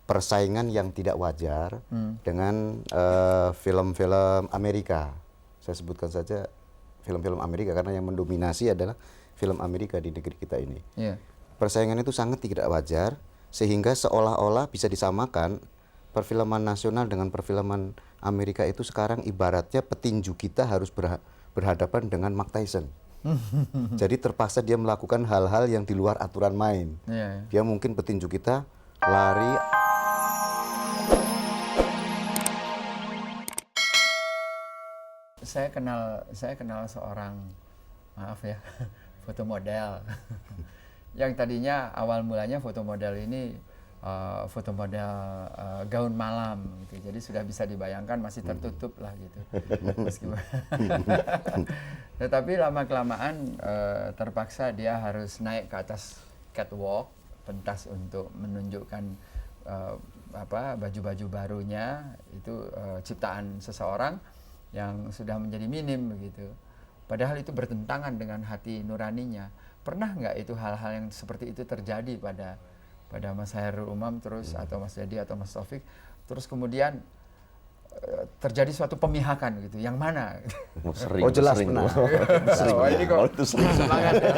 persaingan yang tidak wajar dengan film-film Amerika. Saya sebutkan saja film-film Amerika karena yang mendominasi adalah film Amerika di negeri kita ini. Iya. Persaingan itu sangat tidak wajar sehingga seolah-olah bisa disamakan perfilman nasional dengan perfilman Amerika itu sekarang ibaratnya petinju kita harus berhadapan dengan Mike Tyson. Jadi terpaksa dia melakukan hal-hal yang di luar aturan main. Iya. Dia mungkin petinju kita lari. Saya kenal seorang, maaf ya, foto model. Yang tadinya awal mulanya foto model ini foto model gaun malam gitu. Jadi sudah bisa dibayangkan masih tertutup lah gitu. Meskipun tetapi lama-kelamaan terpaksa dia harus naik ke atas catwalk, pentas untuk menunjukkan baju-baju barunya, itu ciptaan seseorang yang sudah menjadi minim begitu. Padahal itu bertentangan dengan hati nuraninya. Pernah nggak itu hal-hal yang seperti itu terjadi pada Mas Hairul Umam terus atau Mas Dedi atau Mas Taufik, terus kemudian terjadi suatu pemihakan gitu, yang mana? Oh jelas pernah. Sering semangat ya.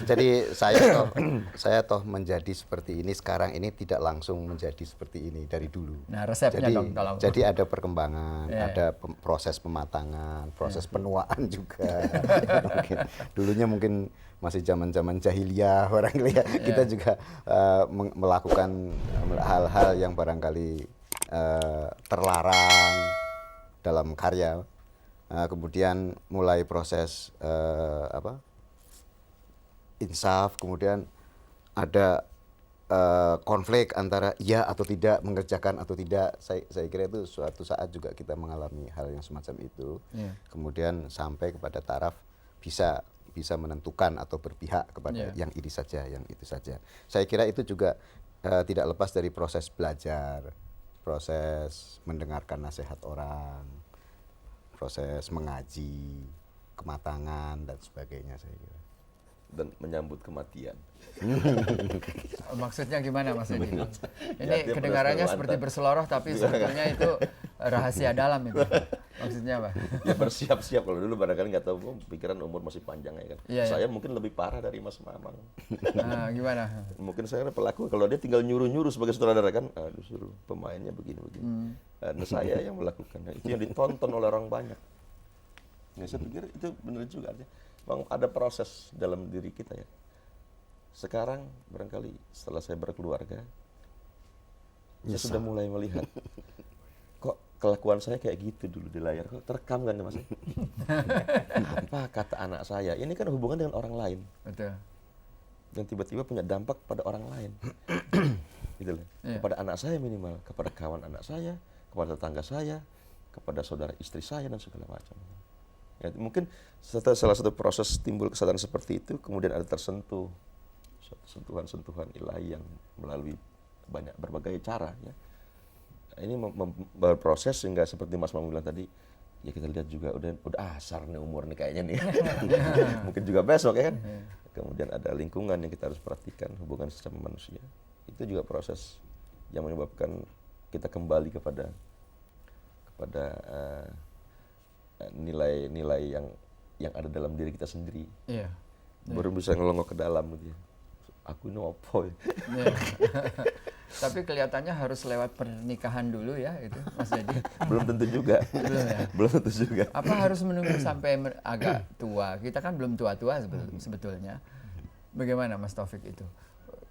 Jadi saya toh menjadi seperti ini sekarang ini tidak langsung menjadi seperti ini dari dulu. Nah resepnya dong kalau. Jadi ada perkembangan, ada proses pematangan, proses penuaan juga. Dulunya mungkin masih zaman-zaman jahiliyah barangkali ya. Kita juga melakukan hal-hal yang barangkali terlarang dalam karya. Kemudian mulai proses insaf, kemudian ada konflik antara iya atau tidak, mengerjakan atau tidak. Saya kira itu suatu saat juga kita mengalami hal yang semacam itu. Kemudian sampai kepada taraf bisa menentukan atau berpihak kepada yang ini saja, yang itu saja. Saya kira itu juga tidak lepas dari proses belajar, proses mendengarkan nasihat orang, proses mengaji, kematangan dan sebagainya saya kira. Dan menyambut kematian. Maksudnya gimana Mas Edi? Ini kedengarannya seperti berseloroh tapi sebetulnya itu rahasia dalam itu. Maksudnya apa? Ya bersiap-siap, kalau dulu barangkali nggak tahu, pikiran umur masih panjang ya kan. Saya mungkin lebih parah dari Mas Mamang. Gimana? Mungkin saya pelaku, kalau dia tinggal nyuruh-nyuruh sebagai sutradara kan, aduh suruh pemainnya begini-begini. Nah, saya yang melakukan, itu yang ditonton oleh orang banyak. Nah, saya pikir itu benar juga artinya. Memang ada proses dalam diri kita ya. Sekarang barangkali setelah saya berkeluarga, saya sudah mulai melihat kok kelakuan saya kayak gitu dulu di layar, kok terekam kan Mas? Apa kata anak saya? Ini kan hubungan dengan orang lain. Betul. Dan tiba-tiba punya dampak pada orang lain. Gitu loh. Kepada anak saya minimal, kepada kawan anak saya, kepada tetangga saya, kepada saudara istri saya dan segala macam. Ya, mungkin salah satu proses timbul kesadaran seperti itu, kemudian ada tersentuh sentuhan-sentuhan ilahi yang melalui berbagai cara. Ya. Ini berproses sehingga seperti Mas Mam bilang tadi, ya kita lihat juga udah asar nih umur nih kayaknya nih. Mungkin juga besok ya kan. Kemudian ada lingkungan yang kita harus perhatikan, hubungan sesama manusia. Itu juga proses yang menyebabkan kita kembali kepada nilai-nilai yang ada dalam diri kita sendiri. Baru bisa ngelongok ke dalam gitu ya. Aku ini opo ya. Tapi kelihatannya harus lewat pernikahan dulu ya itu Mas Dedi. Belum tentu juga. Belum tentu juga. Apa harus menunggu sampai agak tua? Kita kan belum tua-tua sebetulnya. Bagaimana Mas Taufik itu?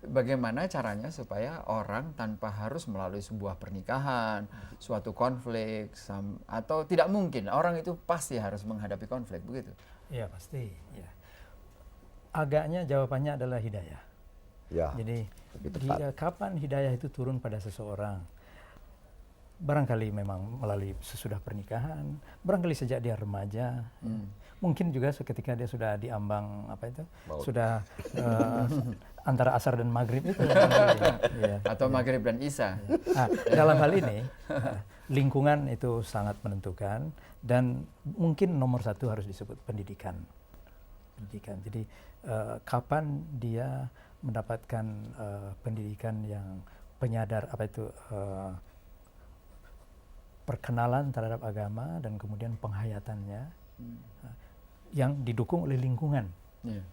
Bagaimana caranya supaya orang tanpa harus melalui sebuah pernikahan, suatu konflik, atau tidak mungkin orang itu pasti harus menghadapi konflik begitu? Iya pasti. Ya. Agaknya jawabannya adalah hidayah. Ya. Jadi kapan hidayah itu turun pada seseorang? Barangkali memang melalui sesudah pernikahan, barangkali sejak dia remaja. Mungkin juga seketika dia sudah diambang sudah antara asar dan maghrib itu. Atau maghrib dan isya. Dalam hal ini lingkungan itu sangat menentukan dan mungkin nomor satu harus disebut pendidikan. pendidikan. Jadi kapan dia mendapatkan pendidikan yang penyadar perkenalan terhadap agama dan kemudian penghayatannya yang didukung oleh lingkungan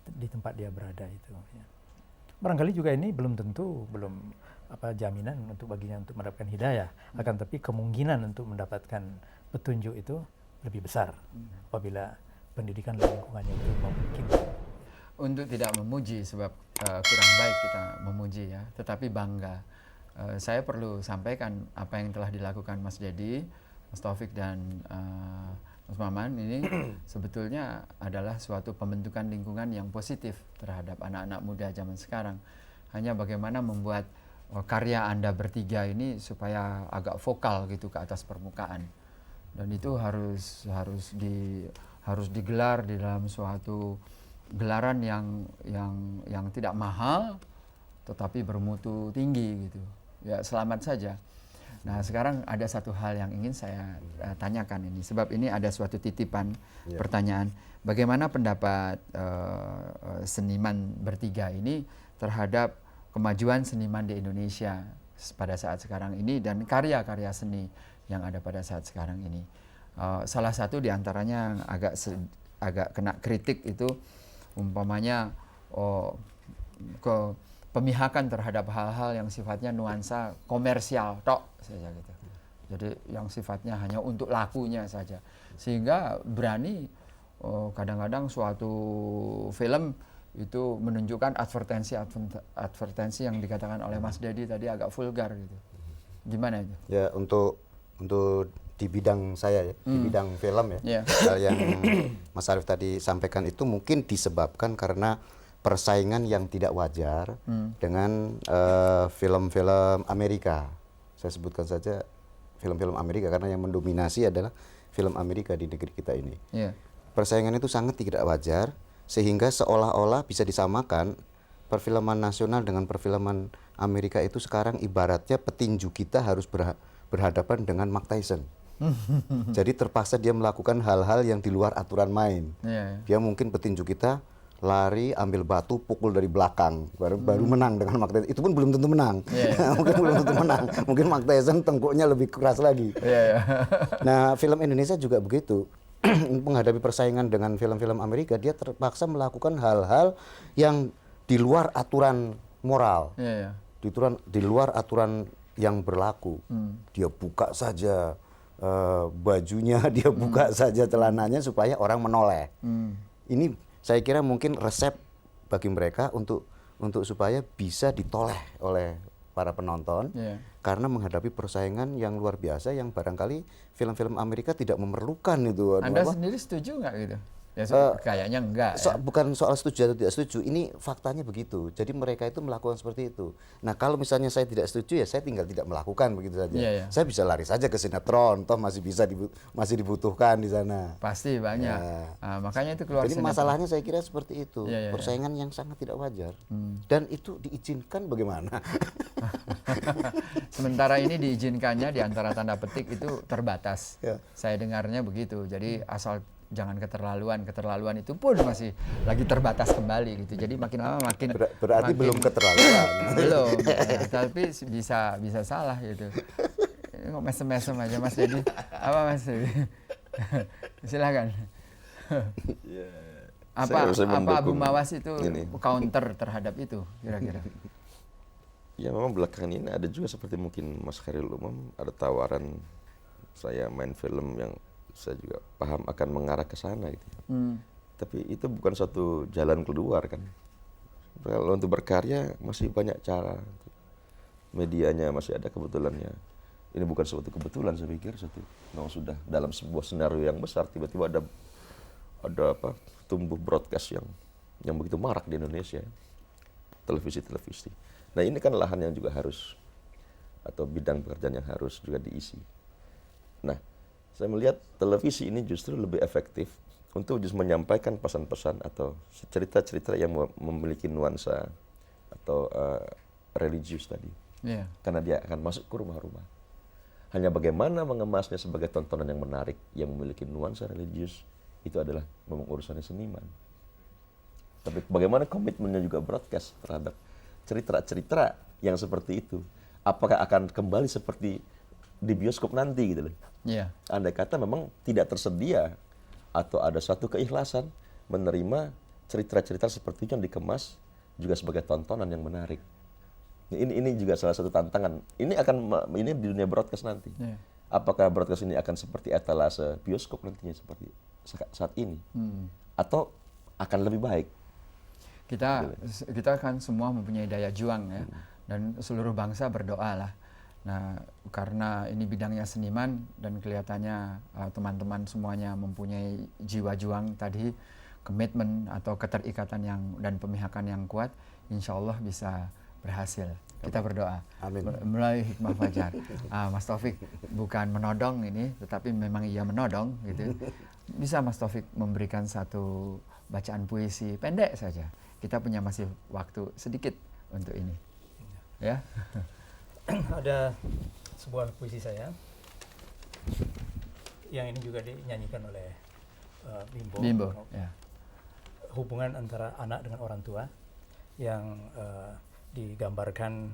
di tempat dia berada itu. Ya. Barangkali juga ini belum jaminan untuk baginya untuk mendapatkan hidayah, akan tapi kemungkinan untuk mendapatkan petunjuk itu lebih besar apabila pendidikan dan lingkungannya itu memungkinkan. Untuk tidak memuji, sebab kurang baik kita memuji ya, tetapi bangga. Saya perlu sampaikan apa yang telah dilakukan Mas Dedi, Mas Taufik dan Mas Maman ini sebetulnya adalah suatu pembentukan lingkungan yang positif terhadap anak-anak muda zaman sekarang. Hanya bagaimana membuat karya Anda bertiga ini supaya agak vokal gitu ke atas permukaan. Dan itu harus digelar di dalam suatu gelaran yang tidak mahal tetapi bermutu tinggi gitu. Ya, selamat saja. Nah, sekarang ada satu hal yang ingin saya tanyakan ini, sebab ini ada suatu titipan pertanyaan. Bagaimana pendapat seniman bertiga ini terhadap kemajuan seniman di Indonesia pada saat sekarang ini dan karya-karya seni yang ada pada saat sekarang ini? Salah satu diantaranya yang agak kena kritik itu umpamanya pemihakan terhadap hal-hal yang sifatnya nuansa komersial tok saja gitu. Jadi yang sifatnya hanya untuk lakunya saja. Sehingga berani kadang-kadang suatu film itu menunjukkan advertensi yang dikatakan oleh Mas Dedi tadi agak vulgar gitu. Gimana itu? Ya, untuk di bidang saya ya, di bidang film ya. Hal yang Mas Arief tadi sampaikan itu mungkin disebabkan karena persaingan yang tidak wajar dengan film-film Amerika. Saya sebutkan saja film-film Amerika karena yang mendominasi adalah film Amerika di negeri kita ini. Persaingan itu sangat tidak wajar sehingga seolah-olah bisa disamakan perfilman nasional dengan perfilman Amerika itu sekarang ibaratnya petinju kita harus berhadapan dengan Mike Tyson. Jadi terpaksa dia melakukan hal-hal yang di luar aturan main. Dia mungkin petinju kita lari, ambil batu, pukul dari belakang, baru menang dengan Mike Tyson. Itu pun belum tentu menang. Mungkin belum tentu menang. Mungkin Mike Tyson tengkuknya lebih keras lagi. Nah, film Indonesia juga begitu. Menghadapi persaingan dengan film-film Amerika, dia terpaksa melakukan hal-hal yang di luar aturan moral, di luar aturan yang berlaku. Dia buka saja bajunya, dia buka saja celananya supaya orang menoleh. Ini saya kira mungkin resep bagi mereka untuk supaya bisa ditoleh oleh para penonton karena menghadapi persaingan yang luar biasa yang barangkali film-film Amerika tidak memerlukan itu. Anda sendiri setuju nggak gitu? Ya, kayaknya enggak. Bukan soal setuju atau tidak setuju, ini faktanya begitu. Jadi mereka itu melakukan seperti itu. Nah, kalau misalnya saya tidak setuju ya saya tinggal tidak melakukan begitu saja. Saya bisa lari saja ke sinetron, toh masih dibutuhkan di sana. Pasti banyak. Makanya itu keluar. Jadi masalahnya saya kira seperti itu. Persaingan yang sangat tidak wajar. Dan itu diizinkan bagaimana? Sementara ini diizinkannya di antara tanda petik itu terbatas. Saya dengarnya begitu. Jadi asal jangan keterlaluan itu pun masih lagi terbatas kembali gitu. Jadi makin lama makin berarti makin, belum keterlaluan. Belum. Tapi bisa salah gitu. Ini kok mesem-mesem aja Mas Dedi. Apa Mas Dedi? Silakan. Apa Abu Mawas itu counter terhadap itu kira-kira? Ya memang belakangan ini ada juga seperti mungkin Mas Khairul Umam ada tawaran saya main film yang saya juga paham akan mengarah ke sana gitu. Tapi itu bukan suatu jalan keluar kan. Kalau untuk berkarya masih banyak cara. Medianya masih ada kebetulannya. Ini bukan suatu kebetulan saya pikir memang sudah dalam sebuah senario yang besar tiba-tiba ada tumbuh broadcast yang begitu marak di Indonesia. Televisi. Nah, ini kan lahan yang juga harus atau bidang pekerjaan yang harus juga diisi. Nah, saya melihat televisi ini justru lebih efektif untuk justru menyampaikan pesan-pesan atau cerita-cerita yang memiliki nuansa atau religius tadi. Karena dia akan masuk ke rumah-rumah. Hanya bagaimana mengemasnya sebagai tontonan yang menarik, yang memiliki nuansa religius, itu adalah memang urusannya seniman. Tapi bagaimana komitmennya juga broadcast terhadap cerita-cerita yang seperti itu? Apakah akan kembali seperti di bioskop nanti gitu loh? Iya. Andai kata memang tidak tersedia atau ada suatu keikhlasan menerima cerita-cerita seperti itu yang dikemas juga sebagai tontonan yang menarik. Ini juga salah satu tantangan. Ini di dunia broadcast nanti. Iya. Apakah broadcast ini akan seperti etalase bioskop nantinya seperti saat ini, atau akan lebih baik? Kita kan semua mempunyai daya juang ya, dan seluruh bangsa berdoa lah. Nah, karena ini bidangnya seniman dan kelihatannya teman-teman semuanya mempunyai jiwa juang tadi, komitmen atau keterikatan dan pemihakan yang kuat, insya Allah bisa berhasil. Kita berdoa. Amin. Melalui Hikmah Fajar. Mas Taufik bukan menodong ini, tetapi memang ia menodong gitu. Bisa Mas Taufik memberikan satu bacaan puisi pendek saja. Kita punya masih waktu sedikit untuk ini. Ya. Ada sebuah puisi saya yang ini juga dinyanyikan oleh Bimbo. Ya. Hubungan antara anak dengan orang tua yang digambarkan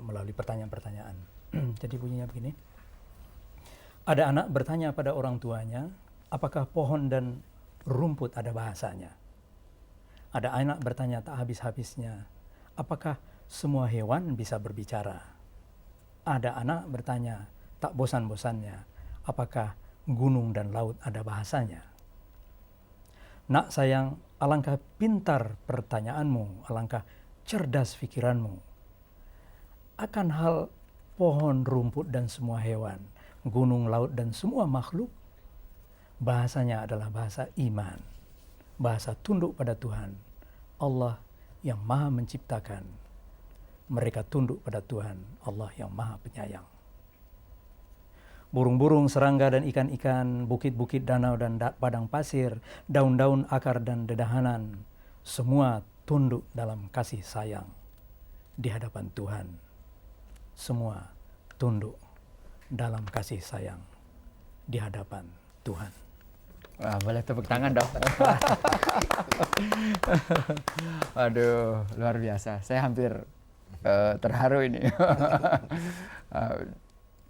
melalui pertanyaan-pertanyaan. Jadi bunyinya begini. Ada anak bertanya pada orang tuanya, apakah pohon dan rumput ada bahasanya? Ada anak bertanya tak habis-habisnya, apakah semua hewan bisa berbicara? Ada anak bertanya tak bosan-bosannya, apakah gunung dan laut ada bahasanya? Nak sayang, alangkah pintar pertanyaanmu, alangkah cerdas pikiranmu. Akan hal pohon, rumput, dan semua hewan, gunung, laut, dan semua makhluk, bahasanya adalah bahasa iman, bahasa tunduk pada Tuhan, Allah yang maha menciptakan. Mereka tunduk pada Tuhan, Allah yang maha penyayang. Burung-burung, serangga, dan ikan-ikan, bukit-bukit, danau, dan padang pasir, daun-daun, akar, dan dedahanan, semua tunduk dalam kasih sayang di hadapan Tuhan. Semua tunduk dalam kasih sayang di hadapan Tuhan. Wah, boleh tepuk tangan dong. Aduh, luar biasa. Saya hampir terharu ini.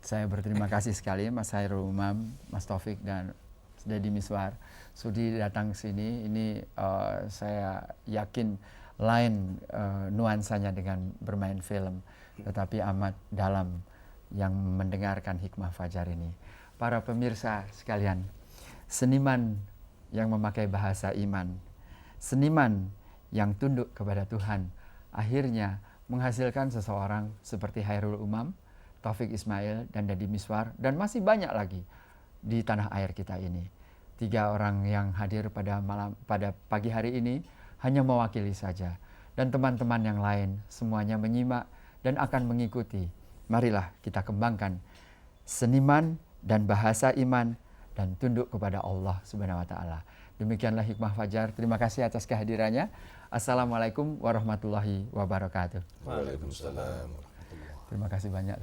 Saya berterima kasih sekali Mas Khairul Umam, Mas Taufik, dan Deddy Miswar sudi datang ke sini. Ini saya yakin lain nuansanya dengan bermain film, tetapi amat dalam yang mendengarkan Hikmah Fajar ini. Para pemirsa sekalian, seniman yang memakai bahasa iman, seniman yang tunduk kepada Tuhan, akhirnya menghasilkan seseorang seperti Khairul Umam, Taufik Ismail, dan Deddy Miswar, dan masih banyak lagi di tanah air kita ini. 3 orang yang hadir pada pagi hari ini hanya mewakili saja, dan teman-teman yang lain semuanya menyimak dan akan mengikuti. Marilah kita kembangkan seniman dan bahasa iman dan tunduk kepada Allah Subhanahu wa taala. Demikianlah Hikmah Fajar. Terima kasih atas kehadirannya. Assalamualaikum warahmatullahi wabarakatuh. Waalaikumsalam. Terima kasih banyak.